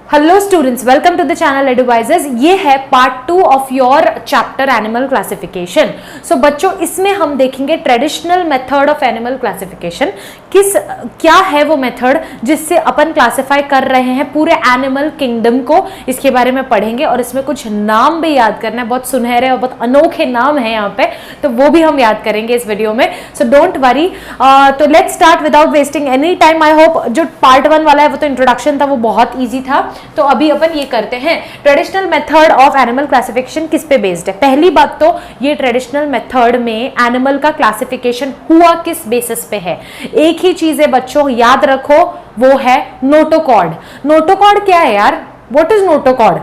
Hello students, welcome to the channel advisers. ये है part 2 of your chapter animal classification. So बच्चों, इसमें हम देखेंगे traditional method of animal classification. क्या है वो मेथड जिससे अपन क्लासिफाई कर रहे हैं पूरे एनिमल किंगडम को, इसके बारे में पढ़ेंगे। और इसमें कुछ नाम भी याद करना है, बहुत सुनहरे और बहुत अनोखे नाम है यहाँ पे, तो वो भी हम याद करेंगे इस वीडियो में। सो डोंट वरी, तो let's start without wasting any time. I hope जो पार्ट 1 वाला है वो तो इंट्रोडक्शन था, वो बहुत ईजी था। तो अभी अपन ये करते हैं, traditional method of animal classification किस पे बेस्ड है। पहली बात तो ये ट्रेडिशनल मेथड में एनिमल का क्लासिफिकेशन हुआ किस बेसिस पे है। एक ही चीज है बच्चों, याद रखो, वो है नोटोकॉर्ड। नोटोकॉर्ड क्या है यार? What is notochord?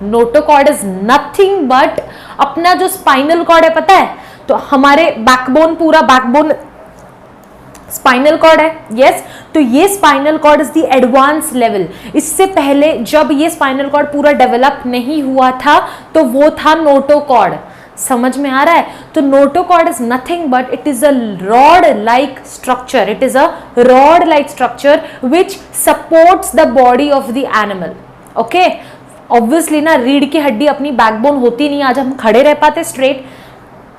Notochord is nothing but अपना जो स्पाइनल कॉर्ड है, पता है, तो हमारे बैकबोन, पूरा बैकबोन स्पाइनल कॉर्ड है। यस, तो ये spinal cord is the advance level. इससे पहले जब ये स्पाइनल कॉर्ड पूरा डेवलप नहीं हुआ था तो वो था नोटोकॉर्ड। समझ में आ रहा है? तो notochord is nothing but it is a rod like structure. It is a rod like structure which supports the body of the animal. Okay, obviously ना, रीढ़ की हड्डी अपनी बैकबोन होती नहीं, आज हम खड़े रह पाते स्ट्रेट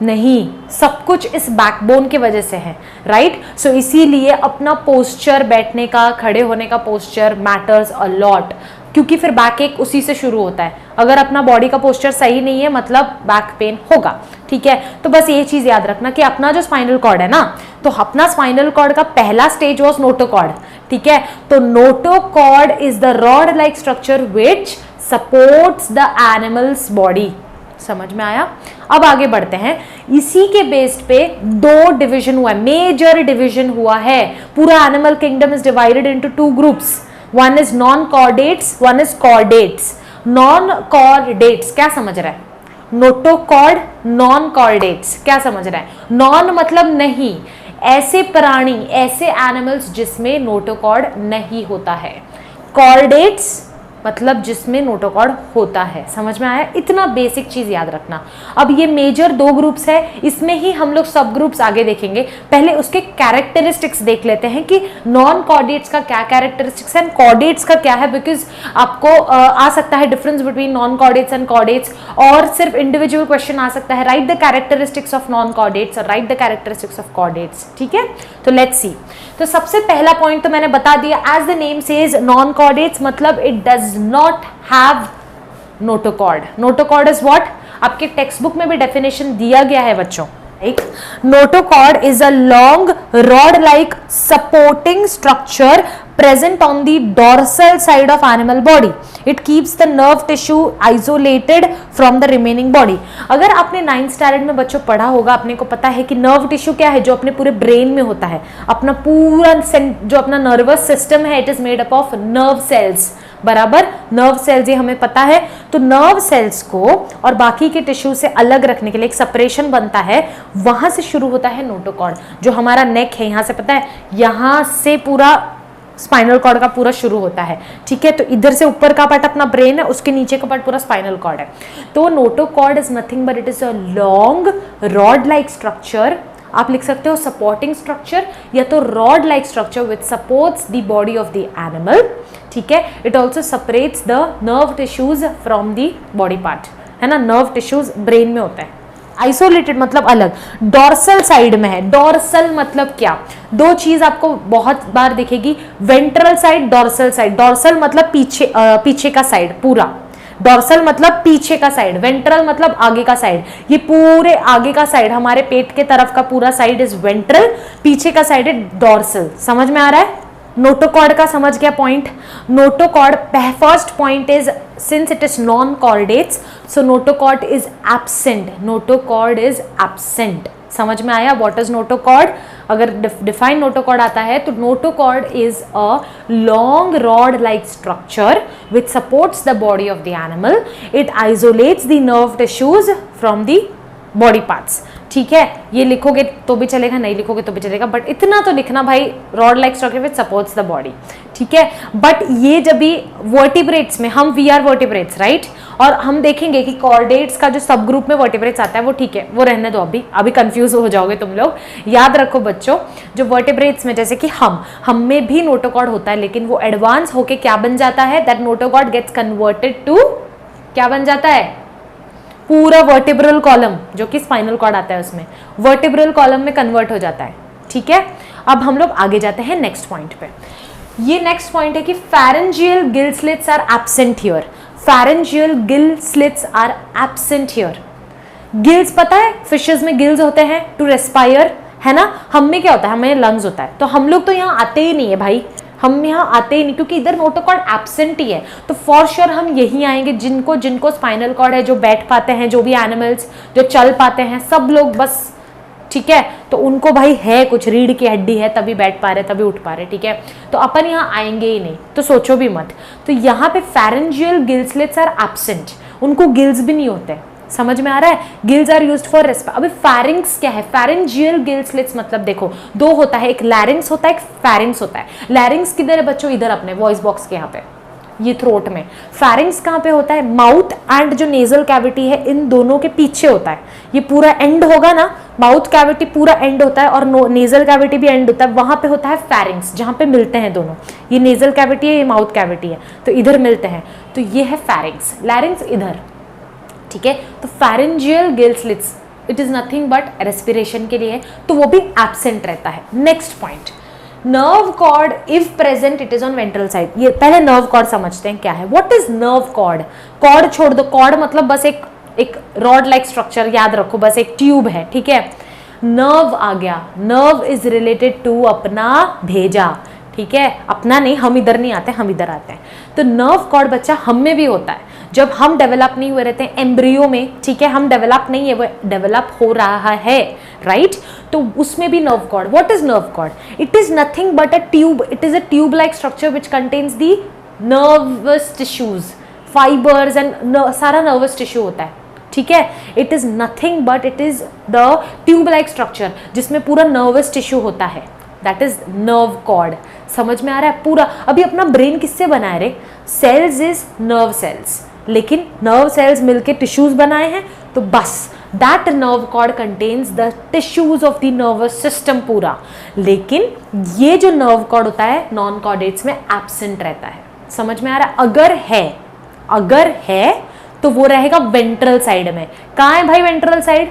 नहीं, सब कुछ इस बैकबोन की वजह से है, राइट। सो इसीलिए अपना पोस्चर, बैठने का, खड़े होने का पोस्चर मैटर्स अ लॉट, क्योंकि फिर बैक एक उसी से शुरू होता है। अगर अपना बॉडी का पोस्चर सही नहीं है मतलब बैक पेन होगा, ठीक है। तो बस ये चीज याद रखना कि अपना जो स्पाइनल कॉर्ड है ना, तो अपना स्पाइनल कॉर्ड का पहला स्टेज वॉज नोटोकॉर्ड, ठीक है। तो notochord is the rod like structure which supports the animals body. समझ में आया? अब आगे बढ़ते हैं। इसी के बेस्ड पे दो डिवीजन हुआ है, मेजर डिवीजन हुआ है। पूरा animal kingdom is divided into 2 groups. One is non chordates, one is chordates. Non chordates क्या समझ रहा है? नोटोकॉर्ड, नॉन कॉर्डेट्स क्या समझ रहा है? नॉन मतलब नहीं, ऐसे प्राणी, ऐसे एनिमल्स जिसमें नोटोकॉर्ड नहीं होता है। कॉर्डेट्स मतलब जिसमें नोटोकॉर्ड होता है। समझ में आया? इतना बेसिक चीज याद रखना। अब ये मेजर 2 ग्रुप्स है, इसमें ही हम लोग सब ग्रुप्स आगे देखेंगे। पहले उसके कैरेक्टरिस्टिक्स देख लेते हैं कि नॉन कॉर्डेट्स का क्या कैरेक्टरिस्टिक्स है, कॉर्डेट्स का क्या है, बिकॉज आपको आ सकता है difference between non chordates and chordates, और सिर्फ इंडिविजुअल क्वेश्चन आ सकता है, write the characteristics of non chordates और write the characteristics of chordates, ठीक है। तो लेट्स सी। तो सबसे पहला पॉइंट तो मैंने बता दिया, as the name says non chordates मतलब it does not have notochord. Notochord is what? आपके टेक्स्ट बुक में भी डेफिनेशन दिया गया है बच्चों। एक notochord is a long rod-like supporting structure present on the dorsal side of animal body. It keeps the nerve tissue isolated from the remaining body. अगर आपने 9th स्टैंडर्ड में बच्चों पढ़ा होगा, अपने को पता है कि नर्व टिश्यू क्या है, जो अपने पूरे ब्रेन में होता है। अपना पूरा जो अपना नर्वस सिस्टम है, it is made up of nerve cells, बराबर। नर्व सेल्स, ये हमें पता है। तो नर्व सेल्स को और बाकी के टिश्यू से अलग रखने के लिए एक सेपरेशन बनता है, वहां से शुरू होता है नोटोकॉर्ड। जो हमारा नेक है, यहां से पता है, यहां से पूरा स्पाइनल कॉर्ड का पूरा शुरू होता है, ठीक है। तो इधर से ऊपर का पार्ट अपना ब्रेन है, उसके नीचे का पार्ट पूरा स्पाइनल कॉर्ड है। तो notochord is nothing but it is a long rod like structure. आप लिख सकते हो सपोर्टिंग स्ट्रक्चर या तो rod like structure which supports the body of the animal, ठीक है। It also separates the nerve tissues from the body part, है ना। नर्व टिश्यूज ब्रेन में होता है। आइसोलेटेड मतलब अलग, डॉर्सल साइड में है। डॉर्सल मतलब क्या? 2 चीज आपको बहुत बार दिखेगी, ventral side, dorsal side. Dorsal मतलब पीछे, पीछे का साइड पूरा। डॉर्सल मतलब पीछे का साइड, वेंट्रल मतलब आगे का साइड। ये पूरे आगे का साइड, हमारे पेट के तरफ का पूरा साइड इज वेंट्रल, पीछे का साइड है डॉर्सल। समझ में आ रहा है? नोटोकॉर्ड का समझ गया point. Notochord, first point is since it is non chordates, so notochord is absent. Notochord is absent. समझ में आया? What is notochord? अगर डिफाइन नोटोकॉर्ड आता है तो notochord is a long rod like structure which supports the body of the animal. It isolates the nerve tissues from the body parts, ठीक है। ये लिखोगे तो भी चलेगा, नहीं लिखोगे तो भी चलेगा, बट इतना तो लिखना भाई, rod like structure which supports the body, ठीक है। बट ये जब भी वर्टिब्रेट्स में, हम वी आर वर्टिब्रेट्स राइट, और हम देखेंगे कि कॉर्डेट्स का जो सब ग्रुप में वर्टिब्रेट्स आता है वो ठीक है, वो रहने दो, अभी कंफ्यूज हो जाओगे तुम लोग। याद रखो बच्चों, जो वर्टिब्रेट्स में जैसे कि हम में भी नोटोकॉर्ड होता है, लेकिन वो एडवांस होके क्या बन जाता है, that notochord gets converted to क्या बन जाता है, पूरा वर्टिब्रल कॉलम, जो कि स्पाइनल कॉर्ड आता है उसमें वर्टिब्रल कॉलम में कन्वर्ट हो जाता है। ठीक है, अब हम लोग आगे जाते हैं नेक्स्ट पॉइंट पे। ये नेक्स्ट पॉइंट है कि pharyngeal gill slits are absent here. Pharyngeal gill slits are absent here. Gills पता है, फिशेस में गिल्स होते हैं टू रेस्पायर, है ना। हम में क्या होता है, हमें लंग्स होता है, तो हम लोग तो यहाँ आते ही नहीं है भाई, हम यहाँ आते ही नहीं, क्योंकि इधर नोटोकॉर्ड एब्सेंट ही है। तो फॉर श्योर हम यही आएंगे जिनको स्पाइनल कॉर्ड है, जो बैठ पाते हैं, जो भी एनिमल्स जो चल पाते हैं, सब लोग बस, ठीक है। तो उनको भाई है कुछ, रीढ़ की हड्डी है तभी बैठ पा रहे, तभी उठ पा रहे, ठीक है। तो अपन यहाँ आएंगे ही नहीं, तो सोचो भी मत। तो यहाँ पे pharyngeal gill slits are absent, उनको गिल्स भी नहीं होते। समझ में आ रहा है, gills are used for respire. अभी फैरिंग्स क्या है, pharyngeal gill slits मतलब देखो दो होता है, एक लैरिंग्स होता है, एक फैरिंग्स होता है। लैरिंग्स किधर है बच्चों, इधर अपने वॉइस बॉक्स के यहाँ पे, ये थ्रोट में। फैरिंग्स कहाँ पे होता है, माउथ एंड जो नेजल कैविटी है इन दोनों के पीछे होता है। ये पूरा एंड होगा ना, माउथ कैविटी पूरा एंड होता है और नेजल कैविटी भी एंड होता है, वहां पे होता है फैरिंग्स, जहां पे मिलते हैं दोनों। ये नेजल कैविटी है, ये माउथ कैविटी है, तो इधर मिलते हैं, तो ये है फैरिंग्स। लैरिंग्स इधर, ठीक है। तो pharyngeal gill slits it is nothing but respiration के लिए, तो वो भी एब्सेंट रहता है। Next point, nerve cord if present it is on ventral side. ये पहले नर्व कॉर्ड समझते हैं क्या है। What is nerve cord, cord छोड़ दो, कॉर्ड मतलब बस एक रॉड लाइक स्ट्रक्चर, याद रखो बस एक ट्यूब है, ठीक है। नर्व आ गया, नर्व इज रिलेटेड टू अपना भेजा, ठीक है। अपना नहीं, हम इधर नहीं आते, हम इधर आते हैं। तो नर्व कॉर्ड बच्चा हम में भी होता है, जब हम डेवलप नहीं हुए रहते हैं एम्ब्रियो में, ठीक है, हम डेवलप नहीं है, वो डेवलप हो रहा है, राइट। तो उसमें भी nerve cord. What is nerve cord, it is nothing but a tube, it is a tube like structure which contains the nervous tissues, fibres and सारा नर्वस टिश्यू होता है, ठीक है। It is nothing but it is the tube like structure जिसमें पूरा nervous tissue होता है, that is nerve cord. समझ में आ रहा है पूरा। अभी अपना ब्रेन किससे बना है रे, सेल्स इज नर्व सेल्स, लेकिन नर्व सेल्स मिलके टिश्यूज बनाए हैं, तो बस that nerve cord contains the tissues of the nervous system पूरा। लेकिन ये जो नर्व कॉर्ड होता है नॉन कॉर्डेट्स में एब्सेंट रहता है। समझ में आ रहा है, अगर है तो वो रहेगा वेंट्रल साइड में। कहाँ है भाई वेंट्रल साइड,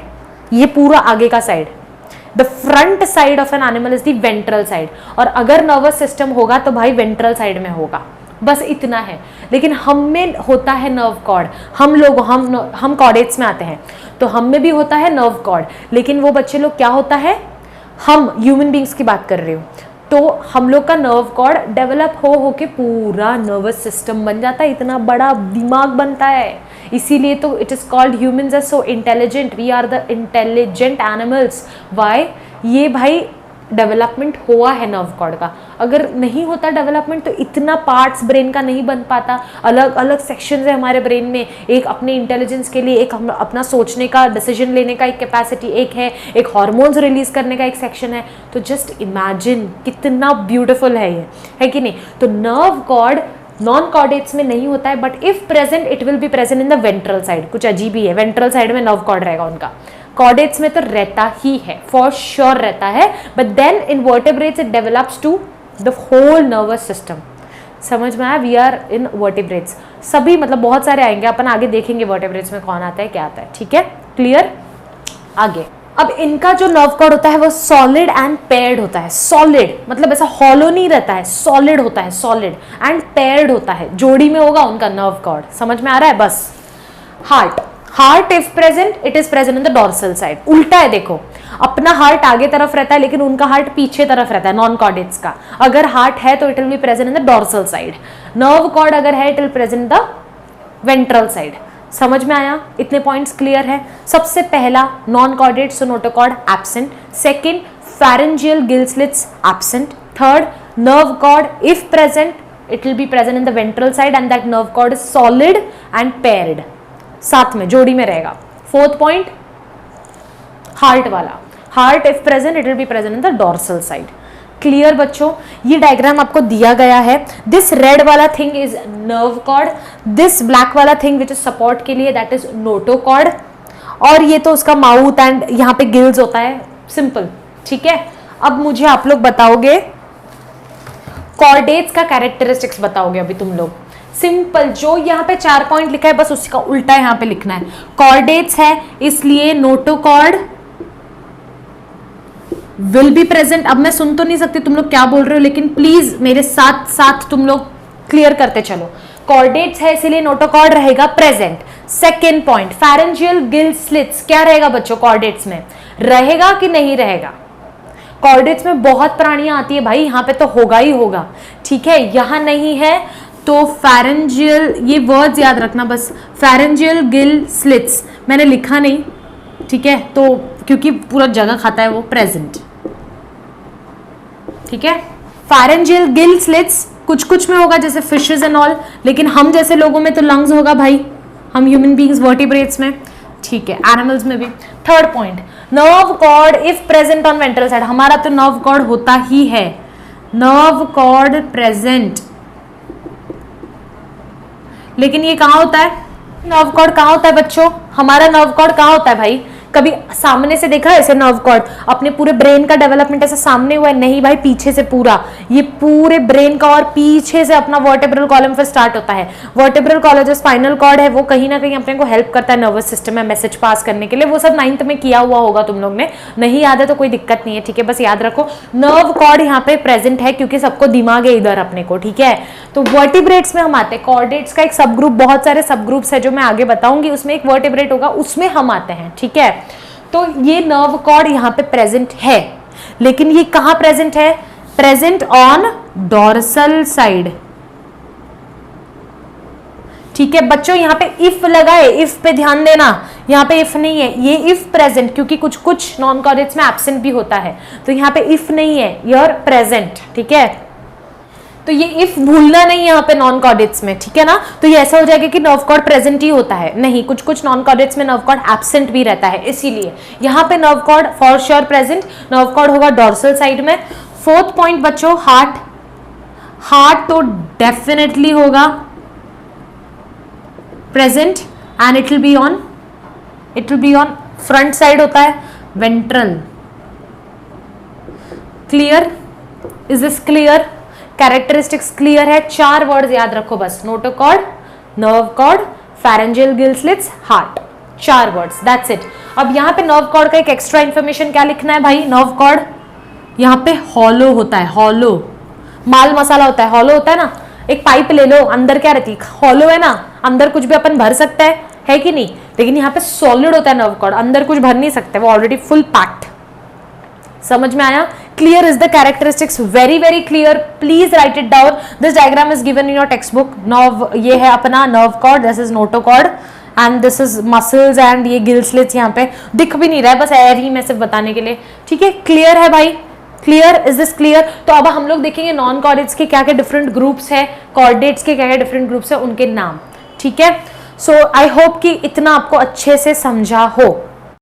ये पूरा आगे का side, the front side of an animal is the ventral side. और अगर नर्वस सिस्टम होगा तो भाई वेंट्रल साइड में होगा, बस इतना है। लेकिन हम में होता है नर्व कॉर्ड, हम कॉर्डेट्स में आते हैं, तो हम में भी होता है नर्व कॉर्ड। लेकिन वो बच्चे लोग क्या होता है, हम ह्यूमन बींग्स की बात कर रही हूँ, तो हम लोग का नर्व कॉर्ड डेवलप हो के पूरा नर्वस सिस्टम बन जाता है, इतना बड़ा दिमाग बनता है। इसीलिए तो it is called humans are so intelligent, we are the intelligent animals. Why, ये भाई डेवलपमेंट हुआ है नर्व कॉर्ड का। अगर नहीं होता डेवलपमेंट तो इतना पार्ट्स ब्रेन का नहीं बन पाता। अलग अलग सेक्शंस है हमारे ब्रेन में, एक अपने इंटेलिजेंस के लिए, एक अपना सोचने का, डिसीजन लेने का एक कैपेसिटी एक है, एक हार्मोन्स रिलीज करने का एक सेक्शन है। तो जस्ट इमेजिन कितना ब्यूटीफुल है ये, है कि नहीं। तो नर्व कॉर्ड नॉन कॉर्डेट्स में नहीं होता है, but if present it will be present in the ventral side. कुछ अजीब ही है, वेंट्रल साइड में नर्व कॉर्ड रहेगा उनका। कॉर्डेट्स में तो रहता ही है, फॉर श्योर रहता है, but then in vertebrates it develops to the whole nervous system. समझ में आया, वी आर इन वर्टेब्रेट्स सभी, मतलब बहुत सारे आएंगे, अपन आगे देखेंगे वर्टेब्रेट्स में कौन आता है क्या आता है, ठीक है, क्लियर। आगे अब इनका जो नर्व कॉर्ड होता है वो सॉलिड एंड पेयर्ड होता है। सॉलिड मतलब ऐसा हॉलो नहीं रहता है, सॉलिड होता है, सॉलिड एंड पेयर्ड होता है, जोड़ी में होगा उनका नर्व कॉर्ड। समझ में आ रहा है। बस heart if present it is present in the dorsal side. उल्टा है, देखो अपना हार्ट आगे तरफ रहता है लेकिन उनका हार्ट पीछे तरफ रहता है नॉन कॉर्डेट्स का। अगर हार्ट है तो it will be present in the dorsal side. Nerve cord अगर है it will present in the ventral side. समझ में आया, इतने पॉइंट्स क्लियर है। सबसे पहला non chordate so notochord absent, second pharyngeal gill slits absent, third nerve cord if present it will be present in the ventral side and that nerve cord is solid and paired, साथ में जोड़ी में रहेगा। Fourth point heart वाला, heart if present it will be present in the dorsal side। Clear बच्चों? ये diagram आपको दिया गया है। दिस रेड वाला thing is nerve cord, this black वाला थिंग विच इज सपोर्ट के लिए दैट इज नोटोकॉर्ड, और ये तो उसका माउथ एंड यहाँ पे गिल्स होता है, सिंपल। ठीक है, अब मुझे आप लोग बताओगे कॉर्डेट्स का कैरेक्टरिस्टिक्स बताओगे अभी तुम लोग। सिंपल, जो यहाँ पे 4 पॉइंट लिखा है बस उसका उल्टा यहाँ पे लिखना है। कॉर्डेट्स है इसलिए नोटोकॉर्ड विल बी प्रेजेंट। अब मैं सुन तो नहीं सकती तुम लोग क्या बोल रहे हो, लेकिन प्लीज मेरे साथ साथ तुम लोग क्लियर करते चलो। कॉर्डेट्स है इसीलिए नोटोकॉर्ड रहेगा present. Second point, pharyngeal gill slits क्या रहेगा बच्चों कॉर्डेट्स में, रहेगा कि नहीं रहेगा? कॉर्डेट्स में बहुत प्राणियां आती है भाई, यहाँ पे तो होगा ही होगा। ठीक है, यहां नहीं है तो फैरेंजियल, ये वर्ड्स याद रखना बस, फैरेंजियल गिल स्लिट्स मैंने लिखा नहीं, ठीक है, तो क्योंकि पूरा जगह खाता है वो, प्रेजेंट। ठीक है, फैरेंजियल गिल स्लिट्स कुछ कुछ में होगा जैसे फिशेस एंड ऑल, लेकिन हम जैसे लोगों में तो लंग्स होगा भाई, हम ह्यूमन बीइंग्स वर्टिब्रेट्स में। ठीक है, एनिमल्स में भी। Third point, nerve cord if present on ventral side, हमारा तो नर्व कॉर्ड होता ही है, नर्व कॉर्ड प्रेजेंट, लेकिन ये कहां होता है? नर्व कॉर्ड कहां होता है बच्चों? हमारा नर्व कॉर्ड कहां होता है भाई? कभी सामने से देखा है ऐसे नर्व कॉर्ड? अपने पूरे ब्रेन का डेवलपमेंट ऐसे सामने हुआ है? नहीं भाई, पीछे से पूरा, ये पूरे ब्रेन का और पीछे से अपना वर्टेब्रल कॉलम फिर स्टार्ट होता है। वर्टेब्रल कॉलम जो स्पाइनल कॉर्ड है वो कहीं ना कहीं अपने को हेल्प करता है नर्वस सिस्टम में मैसेज पास करने के लिए। वो सब 9th में किया हुआ होगा तुम लोग ने, नहीं याद है तो कोई दिक्कत नहीं है। ठीक है, बस याद रखो नर्व कॉर्ड यहाँ पे प्रेजेंट है क्योंकि सबको दिमाग है इधर अपने को। ठीक है, तो वर्टिब्रेट्स में हम आते हैं। कॉर्डेट्स का एक सब ग्रुप, बहुत सारे सब ग्रुप्स है जो मैं आगे बताऊंगी, उसमें एक वर्टिब्रेट होगा, उसमें हम आते हैं। ठीक है, तो ये नर्व कॉर्ड यहां पे प्रेजेंट है, लेकिन ये कहां प्रेजेंट है? Present on dorsal side. ठीक है बच्चों, यहां पे इफ लगा है, इफ पे ध्यान देना, यहां पे इफ नहीं है, ये इफ प्रेजेंट, क्योंकि कुछ कुछ नॉन कॉर्डेट्स में एब्सेंट भी होता है, तो यहां पे इफ नहीं है, योर प्रेजेंट। ठीक है, तो ये इफ भूलना नहीं यहाँ पे नॉन कॉर्डेट्स में। ठीक है ना, तो ये ऐसा हो जाएगा कि नर्व कॉर्ड प्रेजेंट ही होता है, नहीं, कुछ कुछ नॉन कॉर्डेट्स में नर्व कॉर्ड एब्सेंट भी रहता है, इसीलिए यहाँ पे nerve cord for sure present, nerve cord होगा डोर्सल साइड में। फोर्थ पॉइंट बच्चों, हार्ट, हार्ट तो डेफिनेटली होगा present and it will be on front side होता है, ventral. Clear? Is this clear? Characteristics clear है? 4 वर्ड्स याद रखो बस, notochord, nerve cord, pharyngeal gill slits, heart, 4 words, that's it. अब यहाँ पे नर्व कॉर्ड का एक एक्स्ट्रा इंफॉर्मेशन क्या लिखना है भाई? नर्व कॉर्ड यहाँ पे हॉलो होता है, हॉलो, माल मसाला होता है, हॉलो होता है ना। एक पाइप ले लो, अंदर क्या रहती है? हॉलो है ना, अंदर कुछ भी अपन भर सकता है कि नहीं? लेकिन यहाँ पे सॉलिड होता है नर्व कॉर्ड, अंदर कुछ भर नहीं सकते, वो ऑलरेडी फुल पैक्ड। समझ में आया? Clear is the characteristics, very very clear, please write it down. This diagram is given in your text book. Nerve, ये है अपना nerve cord, this is notochord and this is muscles and ये gill slits यहाँ पे दिख भी नहीं रहा है, बस एयर ही मैं सिर्फ बताने के लिए। ठीक है, क्लियर है भाई? क्लियर? Is this clear? तो अब हम लोग देखेंगे नॉन कॉर्डेट्स के क्या क्या डिफरेंट ग्रुप्स है, कॉर्डेट्स के क्या क्या डिफरेंट ग्रुप्स है, उनके नाम। ठीक है, सो आई होप कि इतना आपको अच्छे से समझा हो।